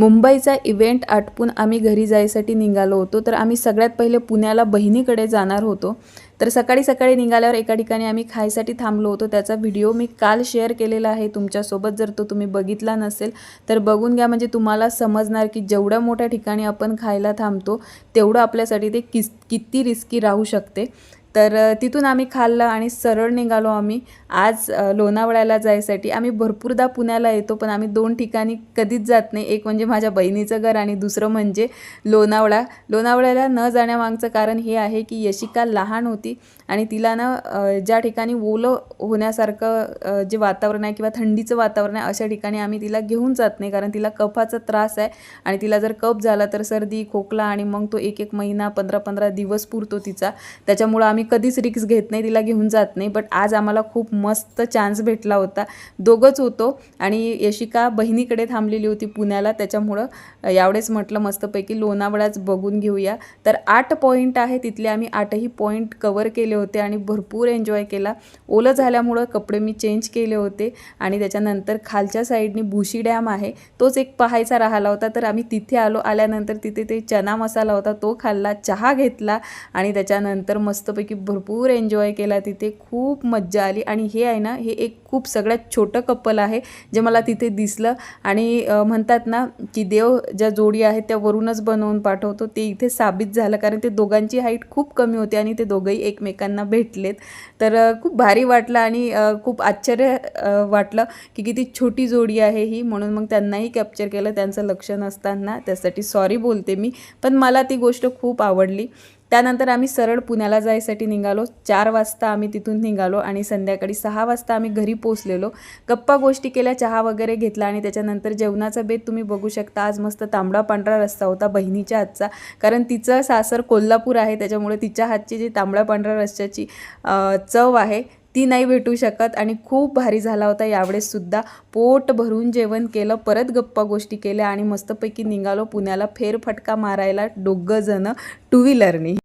मुंबईचा इव्हेंट आटपून आम्ही घरी जायसाठी निघालो होतो। तर आम्ही सगळ्यात पहिले पुण्याला बहिणीकडे जाणार होतो। तर सकाळी सकाळी निघाल्यावर एका ठिकाणी आम्ही खायसाठी थांबलो होतो। त्याचा व्हिडिओ मी काल शेअर केलेला आहे तुमच्यासोबत। जर तो तुम्ही बघितला नसेल तर बघून घ्या, म्हणजे तुम्हाला समजणार की जेवढ्या मोठ्या ठिकाणी आपण खायला थांबतो तेवढं आपल्यासाठी ते किती रिस्की राहू शकते। तर तिथून आम्ही खाल्लं आणि सरळ निघालो आम्ही आज लोणावळ्याला जायसाठी। आम्ही भरपूरदा पुण्याला येतो, पण आम्ही दोन ठिकाणी कधीच जात नाही। एक म्हणजे माझ्या बहिणीचं घर आणि दुसरं म्हणजे लोणावळा। लोणावळ्याला न जाण्यामागचं कारण हे आहे की यशिका लहान होती आणि तिला ना ज्या ठिकाणी ओलं होण्यासारखं जे वातावरण आहे किंवा थंडीचं वातावरण आहे अशा ठिकाणी आम्ही तिला घेऊन जात नाही, कारण तिला कफाचा त्रास आहे आणि तिला जर कफ झाला तर सर्दी खोकला आणि मग तो एक एक महिना 15-15 दिवस पुरतो तिचा। त्याच्यामुळे आम्ही कधीच रिस्क घेत नाही, तिला घेऊन जात नाही। बट आज आम्हाला खूप मस्त चान्स भेटला होता, दोघंच होतो आणि यशिका बहिणीकडे थांबलेली होती पुण्याला, त्याच्यामुळं यावेळेस म्हटलं मस्तपैकी लोणावळाच बघून घेऊया। तर 8 पॉईंट आहे, तिथले आम्ही 8ही पॉईंट कवर केले होते आणि भरपूर एन्जॉय केला। ओलं झाल्यामुळं कपडे मी चेंज केले होते आणि त्याच्यानंतर खालच्या साईडनी भुशी डॅम आहे, तोच एक पाहायचा राहिला होता। तर आम्ही तिथे आलो, आल्यानंतर तिथे ते चना मसाला होता तो खाल्ला, चहा घेतला आणि त्याच्यानंतर मस्तपैकी भरपूर एन्जॉय केला। तिथे खूप मज्जा आली आणि हे आहे ना, हे एक खूप सगळ्यात छोटं कपल आहे जे मला तिथे दिसलं आणि म्हणतात ना की देव ज्या जोडी आहेत त्या वरूनच बनवून पाठवतो, ते इथे साबित झालं, कारण ते दोघांची हाईट खूप कमी होती आणि ते दोघंही एकमेकांना भेटलेत। तर खूप भारी वाटलं आणि खूप आश्चर्य वाटलं की किती छोटी जोडी आहे ही, म्हणून मग त्यांनाही कॅप्चर केलं त्यांचं लक्ष नसताना, त्यासाठी सॉरी बोलते मी, पण मला ती गोष्ट खूप आवडली। त्यानंतर आम्ही सरळ पुण्याला जायसाठी निघालो। 4 वाजता आम्ही तिथून निघालो आणि संध्याकाळी 6 वाजता आम्ही घरी पोचलेलो। गप्पा गोष्टी केल्या, चहा वगैरे घेतला आणि त्याच्यानंतर जेवणाचा बेत तुम्ही बघू शकता। आज मस्त तांबडा पांढरा रस्सा होता बहिणीच्या हातचा, कारण तिचं सासर कोल्हापूर आहे, त्याच्यामुळे तिच्या हातची जी तांबडा पांढरा रस्स्याची चव आहे ती नाही भेटू शकत आणि खूप भारी झाला होता। यावेळेस सुद्धा पोट भरून जेवण केलं, परत गप्पा गोष्टी केल्या आणि मस्तपैकी निघालो पुण्याला फेरफटका मारायला दोघं जण 2 व्हीलरनी।